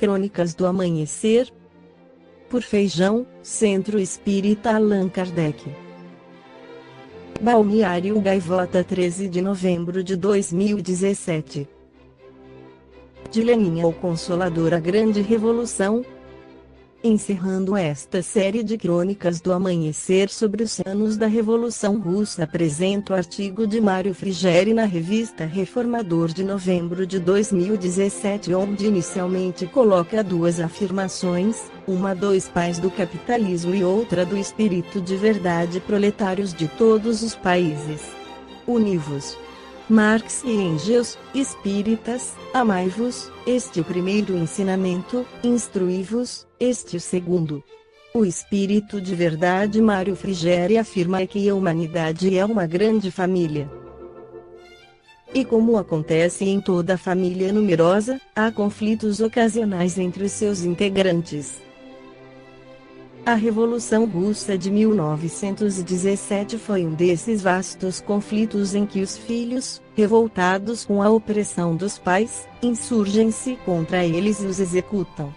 Crônicas do Amanhecer, por Feijão, Centro Espírita Allan Kardec. Balneário Gaivota, 13 de novembro de 2017. De Lenin ao Consolador, a Grande Revolução. Encerrando esta série de crônicas do amanhecer sobre os anos da Revolução Russa, apresento o artigo de Mário Frigeri na revista Reformador de novembro de 2017, onde inicialmente coloca duas afirmações, uma dos pais do capitalismo e outra do espírito de verdade proletários de todos os países. Univos. Marx e Engels, espíritas, amai-vos, este o primeiro ensinamento, instruí-vos, este o segundo. O espírito de verdade Mário Frigeri afirma que a humanidade é uma grande família. E como acontece em toda família numerosa, há conflitos ocasionais entre os seus integrantes. A Revolução Russa de 1917 foi um desses vastos conflitos em que os filhos, revoltados com a opressão dos pais, insurgem-se contra eles e os executam.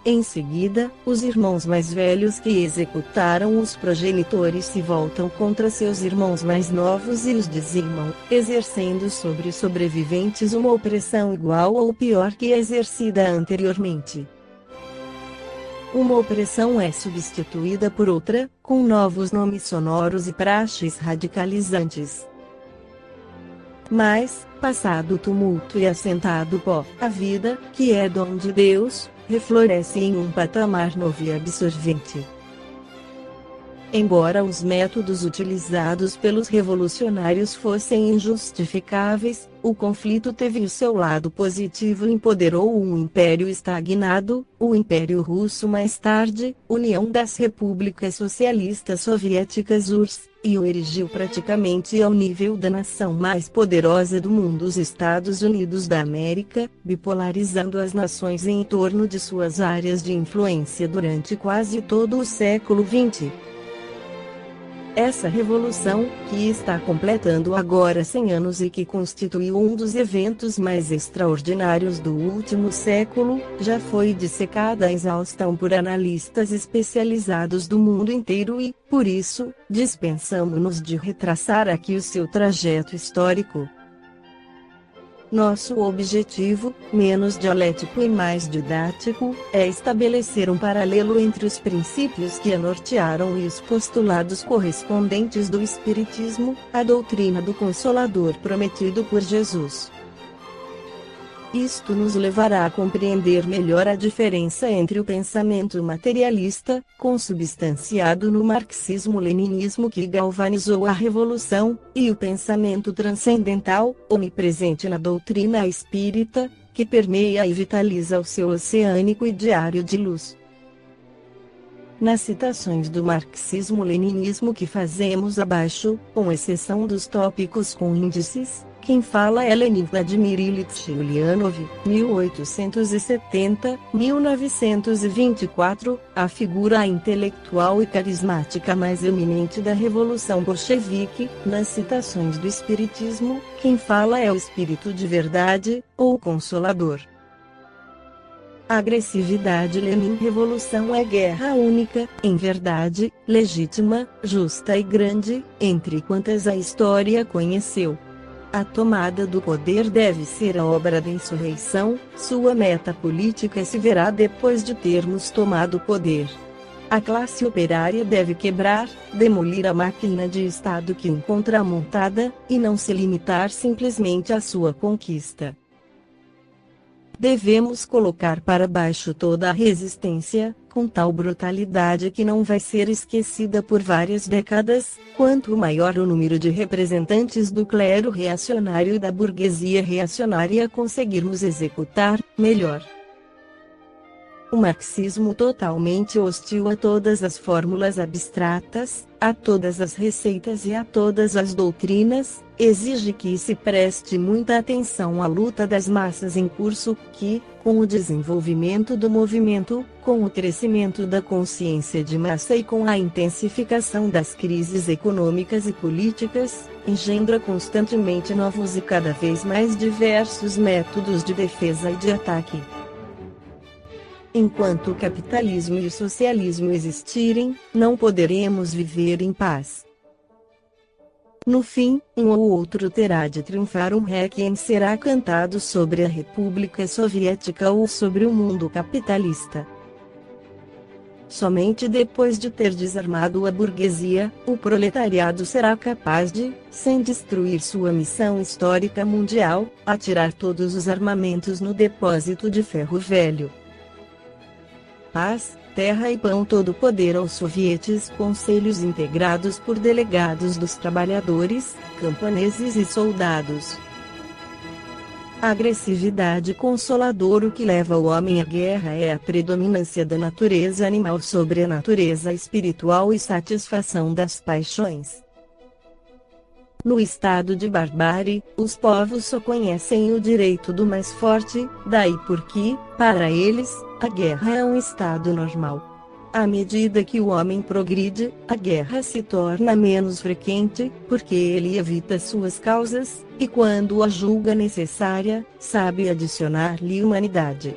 Em seguida, os irmãos mais velhos que executaram os progenitores se voltam contra seus irmãos mais novos e os dizimam, exercendo sobre os sobreviventes uma opressão igual ou pior que a exercida anteriormente. Uma opressão é substituída por outra, com novos nomes sonoros e praxes radicalizantes. Mas, passado o tumulto e assentado o pó, a vida, que é dom de Deus, refloresce em um patamar novo e absorvente. Embora os métodos utilizados pelos revolucionários fossem injustificáveis, o conflito teve o seu lado positivo e empoderou um império estagnado, o Império Russo, mais tarde, União das Repúblicas Socialistas Soviéticas URSS, e o erigiu praticamente ao nível da nação mais poderosa do mundo, os Estados Unidos da América, bipolarizando as nações em torno de suas áreas de influência durante quase todo o século XX. Essa revolução, que está completando agora 100 anos e que constituiu um dos eventos mais extraordinários do último século, já foi dissecada à exaustão por analistas especializados do mundo inteiro e, por isso, dispensamo-nos de retraçar aqui o seu trajeto histórico. Nosso objetivo, menos dialético e mais didático, é estabelecer um paralelo entre os princípios que a nortearam e os postulados correspondentes do Espiritismo, a doutrina do Consolador prometido por Jesus. Isto nos levará a compreender melhor a diferença entre o pensamento materialista, consubstanciado no marxismo-leninismo que galvanizou a Revolução, e o pensamento transcendental, onipresente na doutrina espírita, que permeia e vitaliza o seu oceânico e diário de luz. Nas citações do marxismo-leninismo que fazemos abaixo, com exceção dos tópicos com índices, quem fala é Lenin Vladimir Ilyich Ulyanov, 1870-1924, a figura intelectual e carismática mais eminente da Revolução Bolchevique. Nas citações do Espiritismo, quem fala é o Espírito de Verdade, ou Consolador. Agressividade. Lenin. Revolução é guerra única, em verdade, legítima, justa e grande, entre quantas a história conheceu. A tomada do poder deve ser a obra da insurreição, sua meta política se verá depois de termos tomado o poder. A classe operária deve quebrar, demolir a máquina de Estado que encontra montada, e não se limitar simplesmente à sua conquista. Devemos colocar para baixo toda a resistência, com tal brutalidade que não vai ser esquecida por várias décadas. Quanto maior o número de representantes do clero reacionário e da burguesia reacionária conseguirmos executar, melhor. O marxismo, totalmente hostil a todas as fórmulas abstratas, a todas as receitas e a todas as doutrinas, exige que se preste muita atenção à luta das massas em curso, que, com o desenvolvimento do movimento, com o crescimento da consciência de massa e com a intensificação das crises econômicas e políticas, engendra constantemente novos e cada vez mais diversos métodos de defesa e de ataque. Enquanto o capitalismo e o socialismo existirem, não poderemos viver em paz. No fim, um ou outro terá de triunfar, um requiem será cantado sobre a República Soviética ou sobre o mundo capitalista. Somente depois de ter desarmado a burguesia, o proletariado será capaz de, sem destruir sua missão histórica mundial, atirar todos os armamentos no depósito de ferro velho. Paz, terra e pão, todo poder aos sovietes, conselhos integrados por delegados dos trabalhadores, camponeses e soldados. A agressividade consoladora. O que leva o homem à guerra é a predominância da natureza animal sobre a natureza espiritual e satisfação das paixões. No estado de barbárie, os povos só conhecem o direito do mais forte, daí porque, para eles, a guerra é um estado normal. À medida que o homem progride, a guerra se torna menos frequente, porque ele evita suas causas, e quando a julga necessária, sabe adicionar-lhe humanidade.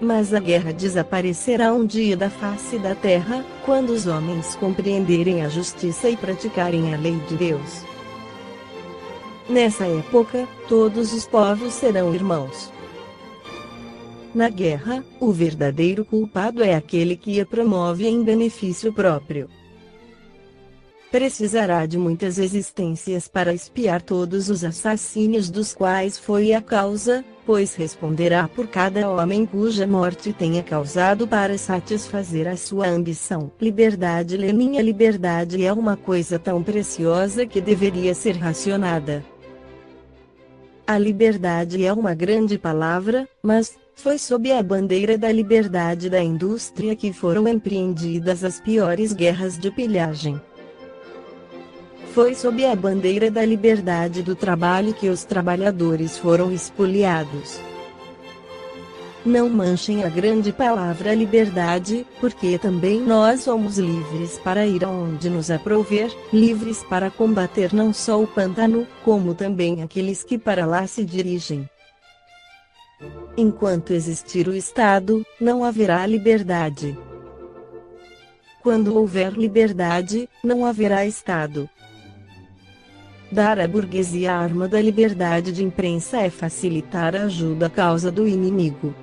Mas a guerra desaparecerá um dia da face da terra, quando os homens compreenderem a justiça e praticarem a lei de Deus. Nessa época, todos os povos serão irmãos. Na guerra, o verdadeiro culpado é aquele que a promove em benefício próprio. Precisará de muitas existências para expiar todos os assassínios dos quais foi a causa, pois responderá por cada homem cuja morte tenha causado para satisfazer a sua ambição. Liberdade. Lenin. A liberdade é uma coisa tão preciosa que deveria ser racionada. A liberdade é uma grande palavra, mas foi sob a bandeira da liberdade da indústria que foram empreendidas as piores guerras de pilhagem. Foi sob a bandeira da liberdade do trabalho que os trabalhadores foram espoliados. Não manchem a grande palavra liberdade, porque também nós somos livres para ir aonde nos aprouver, livres para combater não só o pântano, como também aqueles que para lá se dirigem. Enquanto existir o Estado, não haverá liberdade. Quando houver liberdade, não haverá Estado. Dar à burguesia a arma da liberdade de imprensa é facilitar a ajuda à causa do inimigo.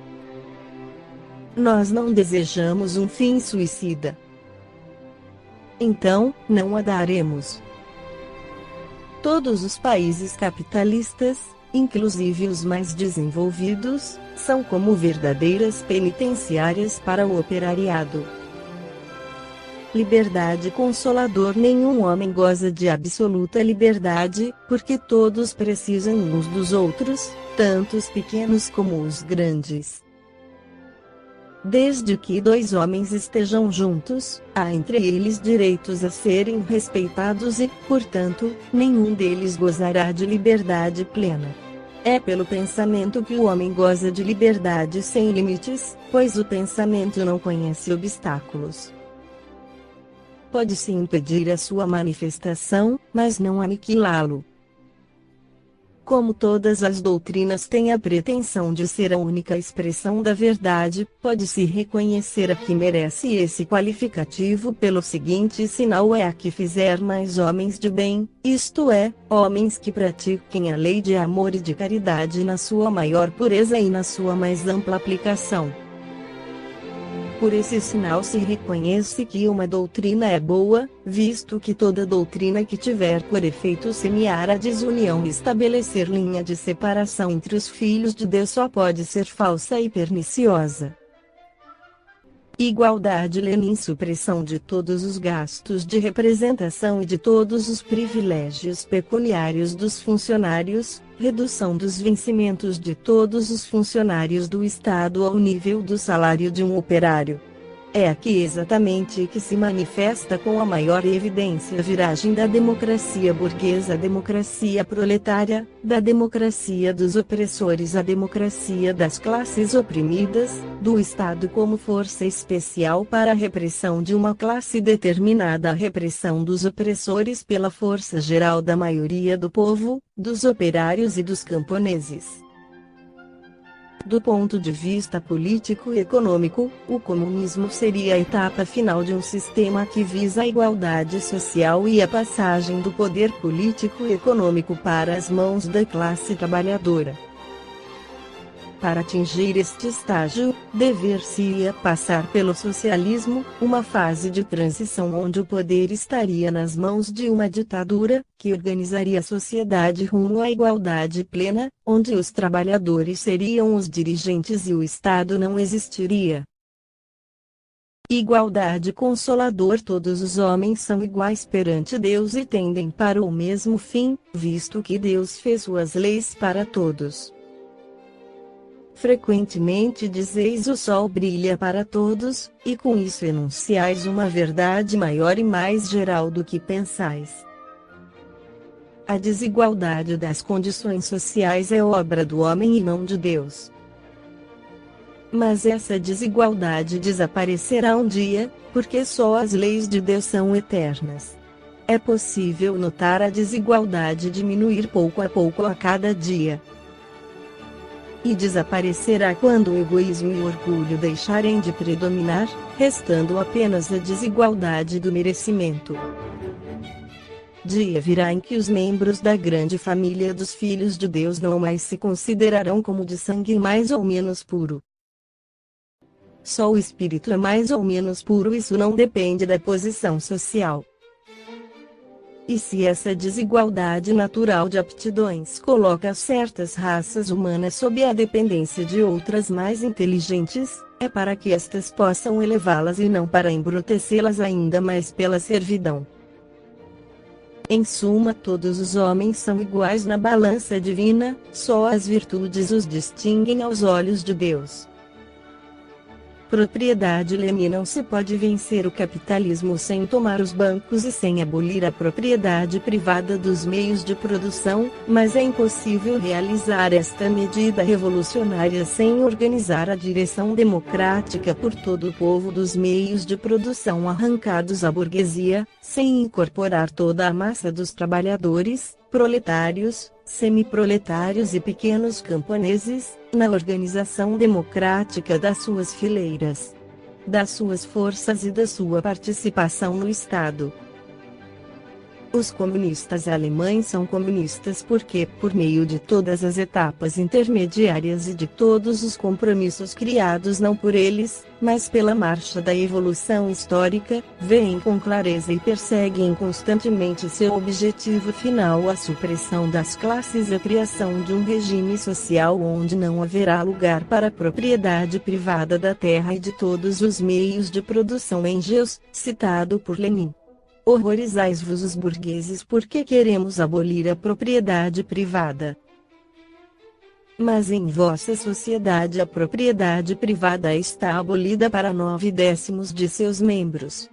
Nós não desejamos um fim suicida. Então, não a daremos. Todos os países capitalistas, inclusive os mais desenvolvidos, são como verdadeiras penitenciárias para o operariado. Liberdade consolador. Nenhum homem goza de absoluta liberdade, porque todos precisam uns dos outros, tanto os pequenos como os grandes. Desde que dois homens estejam juntos, há entre eles direitos a serem respeitados e, portanto, nenhum deles gozará de liberdade plena. É pelo pensamento que o homem goza de liberdade sem limites, pois o pensamento não conhece obstáculos. Pode-se impedir a sua manifestação, mas não aniquilá-lo. Como todas as doutrinas têm a pretensão de ser a única expressão da verdade, pode-se reconhecer a que merece esse qualificativo pelo seguinte sinal: é a que fizer mais homens de bem, isto é, homens que pratiquem a lei de amor e de caridade na sua maior pureza e na sua mais ampla aplicação. Por esse sinal se reconhece que uma doutrina é boa, visto que toda doutrina que tiver por efeito semear a desunião e estabelecer linha de separação entre os filhos de Deus só pode ser falsa e perniciosa. Igualdade. Lenin. Supressão de todos os gastos de representação e de todos os privilégios pecuniários dos funcionários, redução dos vencimentos de todos os funcionários do Estado ao nível do salário de um operário. É aqui exatamente que se manifesta com a maior evidência a viragem da democracia burguesa à democracia proletária, da democracia dos opressores à democracia das classes oprimidas, do Estado como força especial para a repressão de uma classe determinada à repressão dos opressores pela força geral da maioria do povo, dos operários e dos camponeses. Do ponto de vista político e econômico, o comunismo seria a etapa final de um sistema que visa a igualdade social e a passagem do poder político e econômico para as mãos da classe trabalhadora. Para atingir este estágio, dever-se-ia passar pelo socialismo, uma fase de transição onde o poder estaria nas mãos de uma ditadura, que organizaria a sociedade rumo à igualdade plena, onde os trabalhadores seriam os dirigentes e o Estado não existiria. Igualdade consolador. Todos os homens são iguais perante Deus e tendem para o mesmo fim, visto que Deus fez suas leis para todos. Frequentemente dizeis o sol brilha para todos, e com isso enunciais uma verdade maior e mais geral do que pensais. A desigualdade das condições sociais é obra do homem e não de Deus. Mas essa desigualdade desaparecerá um dia, porque só as leis de Deus são eternas. É possível notar a desigualdade diminuir pouco a cada dia. E desaparecerá quando o egoísmo e o orgulho deixarem de predominar, restando apenas a desigualdade do merecimento. Dia virá em que os membros da grande família dos filhos de Deus não mais se considerarão como de sangue mais ou menos puro. Só o espírito é mais ou menos puro, isso não depende da posição social. E se essa desigualdade natural de aptidões coloca certas raças humanas sob a dependência de outras mais inteligentes, é para que estas possam elevá-las e não para embrutecê-las ainda mais pela servidão. Em suma, todos os homens são iguais na balança divina, só as virtudes os distinguem aos olhos de Deus. Propriedade. Leme. Não se pode vencer o capitalismo sem tomar os bancos e sem abolir a propriedade privada dos meios de produção, mas é impossível realizar esta medida revolucionária sem organizar a direção democrática por todo o povo dos meios de produção arrancados à burguesia, sem incorporar toda a massa dos trabalhadores, proletários, semiproletários e pequenos camponeses, na organização democrática das suas fileiras, das suas forças e da sua participação no Estado. Os comunistas alemães são comunistas porque, por meio de todas as etapas intermediárias e de todos os compromissos criados não por eles, mas pela marcha da evolução histórica, veem com clareza e perseguem constantemente seu objetivo final: a supressão das classes e a criação de um regime social onde não haverá lugar para a propriedade privada da terra e de todos os meios de produção. Engels, citado por Lenin. Horrorizais-vos os burgueses porque queremos abolir a propriedade privada. Mas em vossa sociedade a propriedade privada está abolida para 9/10 de seus membros.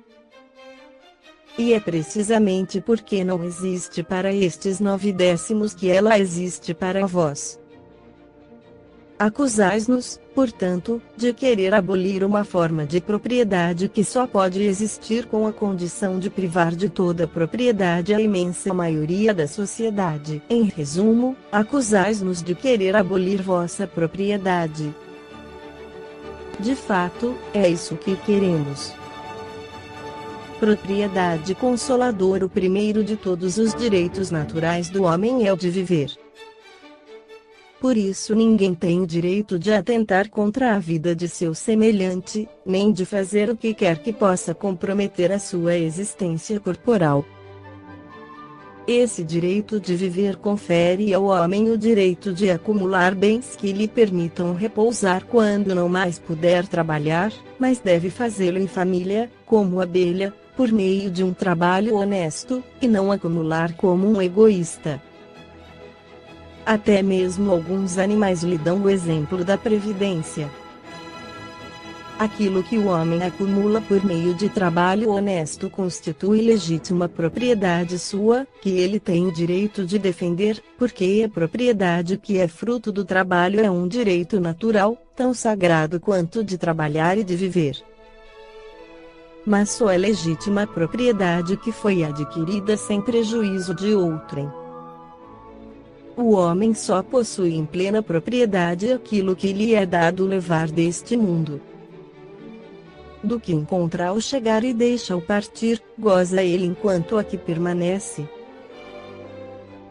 E é precisamente porque não existe para estes 9/10 que ela existe para vós. Acusais-nos, portanto, de querer abolir uma forma de propriedade que só pode existir com a condição de privar de toda a propriedade a imensa maioria da sociedade. Em resumo, acusais-nos de querer abolir vossa propriedade. De fato, é isso que queremos. Propriedade consoladora. O primeiro de todos os direitos naturais do homem é o de viver. Por isso ninguém tem o direito de atentar contra a vida de seu semelhante, nem de fazer o que quer que possa comprometer a sua existência corporal. Esse direito de viver confere ao homem o direito de acumular bens que lhe permitam repousar quando não mais puder trabalhar, mas deve fazê-lo em família, como abelha, por meio de um trabalho honesto, e não acumular como um egoísta. Até mesmo alguns animais lhe dão o exemplo da previdência. Aquilo que o homem acumula por meio de trabalho honesto constitui legítima propriedade sua, que ele tem o direito de defender, porque a propriedade que é fruto do trabalho é um direito natural, tão sagrado quanto de trabalhar e de viver. Mas só é legítima a propriedade que foi adquirida sem prejuízo de outrem. o homem só possui em plena propriedade aquilo que lhe é dado levar deste mundo. Do que encontra ao chegar e deixa-o partir, goza ele enquanto aqui permanece.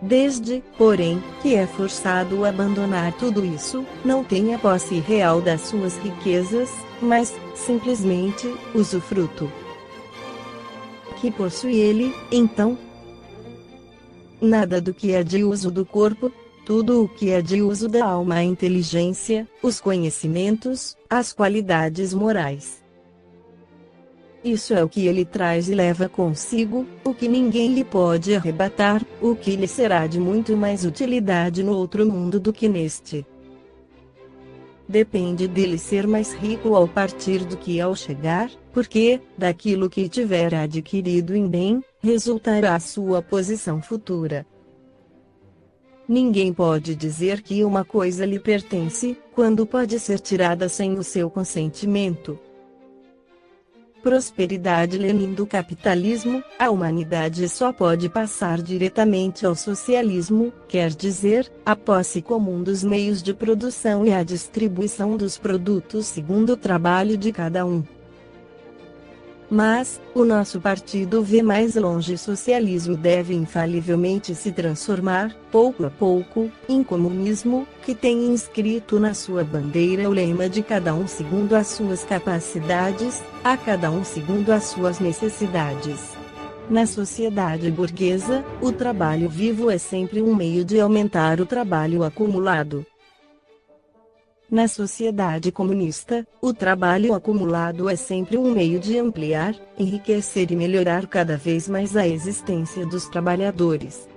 Desde, porém, que é forçado a abandonar tudo isso, não tem a posse real das suas riquezas, mas, simplesmente, usufruto. Que possui ele, então? Nada do que é de uso do corpo, tudo o que é de uso da alma, a inteligência, os conhecimentos, as qualidades morais. Isso é o que ele traz e leva consigo, o que ninguém lhe pode arrebatar, o que lhe será de muito mais utilidade no outro mundo do que neste. Depende dele ser mais rico ao partir do que ao chegar, porque, daquilo que tiver adquirido em bem, resultará a sua posição futura. Ninguém pode dizer que uma coisa lhe pertence, quando pode ser tirada sem o seu consentimento. Prosperidade. Lenin. Do capitalismo, a humanidade só pode passar diretamente ao socialismo, quer dizer, a posse comum dos meios de produção e a distribuição dos produtos segundo o trabalho de cada um. Mas, o nosso partido vê mais longe. Socialismo deve infalivelmente se transformar, pouco a pouco, em comunismo, que tem inscrito na sua bandeira o lema de cada um segundo as suas capacidades, a cada um segundo as suas necessidades. Na sociedade burguesa, o trabalho vivo é sempre um meio de aumentar o trabalho acumulado. Na sociedade comunista, o trabalho acumulado é sempre um meio de ampliar, enriquecer e melhorar cada vez mais a existência dos trabalhadores.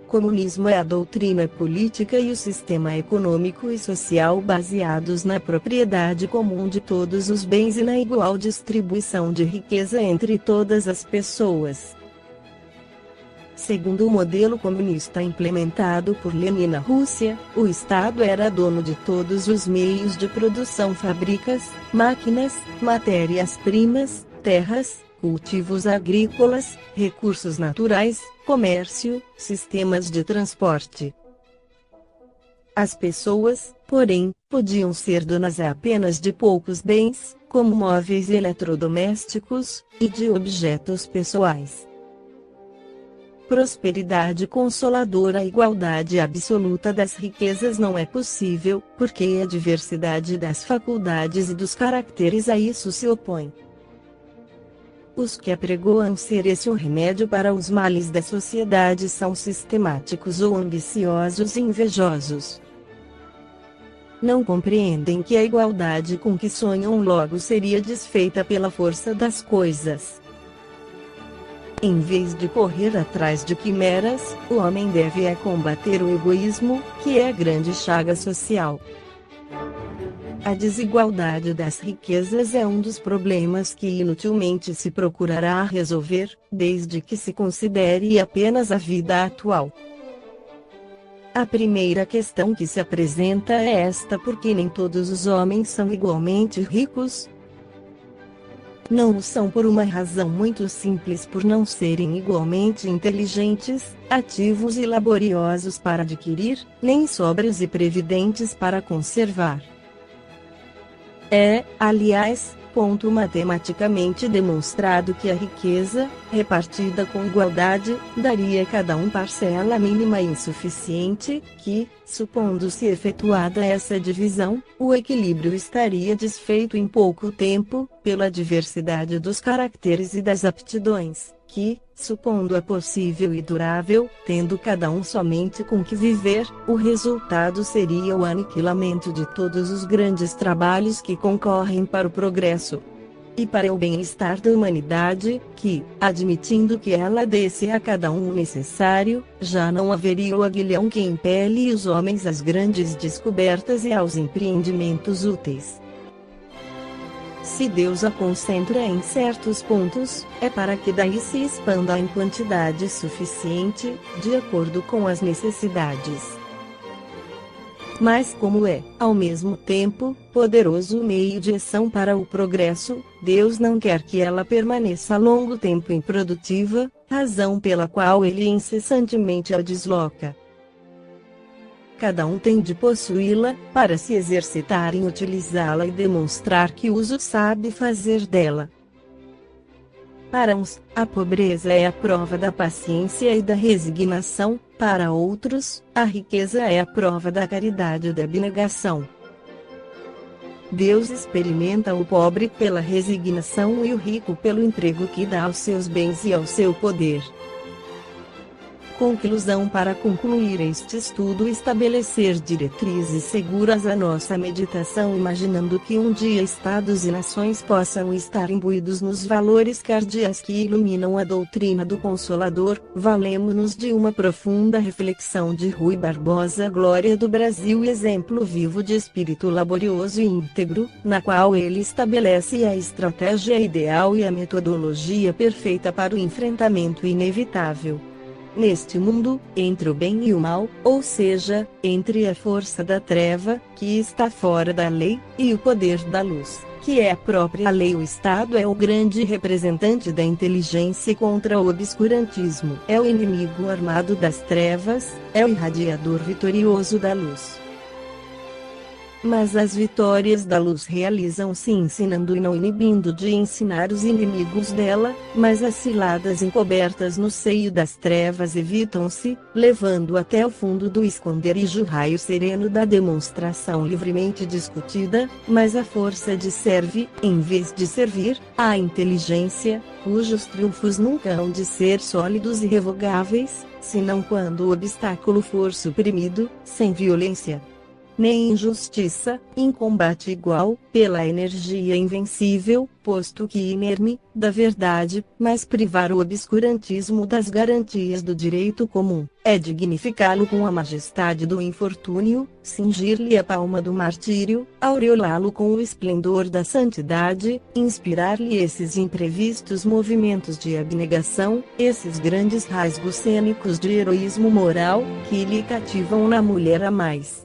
Comunismo é a doutrina política e o sistema econômico e social baseados na propriedade comum de todos os bens e na igual distribuição de riqueza entre todas as pessoas. Segundo o modelo comunista implementado por Lenin na Rússia, o Estado era dono de todos os meios de produção: fábricas, máquinas, matérias-primas, terras, cultivos agrícolas, recursos naturais, comércio, sistemas de transporte. As pessoas, porém, podiam ser donas apenas de poucos bens, como móveis e eletrodomésticos, e de objetos pessoais. Prosperidade consoladora. A igualdade absoluta das riquezas não é possível, porque a diversidade das faculdades e dos caracteres a isso se opõe. Os que apregoam ser esse o remédio para os males da sociedade são sistemáticos ou ambiciosos e invejosos. Não compreendem que a igualdade com que sonham logo seria desfeita pela força das coisas. Em vez de correr atrás de quimeras, o homem deve combater o egoísmo, que é a grande chaga social. A desigualdade das riquezas é um dos problemas que inutilmente se procurará resolver, desde que se considere apenas a vida atual. A primeira questão que se apresenta é esta: por que nem todos os homens são igualmente ricos? Não o são por uma razão muito simples: por não serem igualmente inteligentes, ativos e laboriosos para adquirir, nem sóbrios e previdentes para conservar. Aliás, ponto matematicamente demonstrado que a riqueza, repartida com igualdade, daria a cada um parcela mínima insuficiente, que, supondo-se efetuada essa divisão, o equilíbrio estaria desfeito em pouco tempo, pela diversidade dos caracteres e das aptidões, que, supondo-a possível e durável, tendo cada um somente com que viver, o resultado seria o aniquilamento de todos os grandes trabalhos que concorrem para o progresso e para o bem-estar da humanidade, que, admitindo que ela desse a cada um o necessário, já não haveria o aguilhão que impele os homens às grandes descobertas e aos empreendimentos úteis. Se Deus a concentra em certos pontos, é para que daí se expanda em quantidade suficiente, de acordo com as necessidades. Mas como é, ao mesmo tempo, poderoso meio de ação para o progresso, Deus não quer que ela permaneça longo tempo improdutiva, razão pela qual ele incessantemente a desloca. cada um tem de possuí-la, para se exercitar em utilizá-la e demonstrar que uso sabe fazer dela. Para uns, a pobreza é a prova da paciência e da resignação, para outros, a riqueza é a prova da caridade e da abnegação. Deus experimenta o pobre pela resignação e o rico pelo emprego que dá aos seus bens e ao seu poder. Conclusão. Para concluir este estudo, estabelecer diretrizes seguras à nossa meditação, imaginando que um dia estados e nações possam estar imbuídos nos valores cardeais que iluminam a doutrina do Consolador, valemo-nos de uma profunda reflexão de Rui Barbosa, Glória do Brasil, exemplo vivo de espírito laborioso e íntegro, na qual ele estabelece a estratégia ideal e a metodologia perfeita para o enfrentamento inevitável neste mundo, entre o bem e o mal, ou seja, entre a força da treva, que está fora da lei, e o poder da luz, que é a própria lei. O Estado é o grande representante da inteligência contra o obscurantismo, é o inimigo armado das trevas, é o irradiador vitorioso da luz. Mas as vitórias da luz realizam-se ensinando e não inibindo de ensinar os inimigos dela, mas as ciladas encobertas no seio das trevas evitam-se, levando até o fundo do esconderijo raio sereno da demonstração livremente discutida, mas a força de serve, em vez de servir, a inteligência, cujos triunfos nunca hão de ser sólidos e revogáveis, senão quando o obstáculo for suprimido, sem violência nem injustiça, em combate igual, pela energia invencível, posto que inerme, da verdade, mas privar o obscurantismo das garantias do direito comum, é dignificá-lo com a majestade do infortúnio, cingir-lhe a palma do martírio, aureolá-lo com o esplendor da santidade, inspirar-lhe esses imprevistos movimentos de abnegação, esses grandes rasgos cênicos de heroísmo moral, que lhe cativam na mulher a mais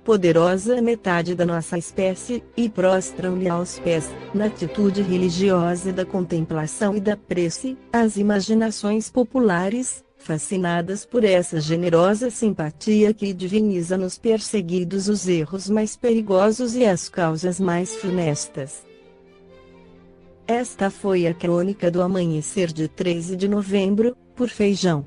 poderosa metade da nossa espécie, e prostram-lhe aos pés, na atitude religiosa da contemplação e da prece, as imaginações populares, fascinadas por essa generosa simpatia que diviniza nos perseguidos os erros mais perigosos e as causas mais funestas. Esta foi a crônica do amanhecer de 13 de novembro, por Feijão.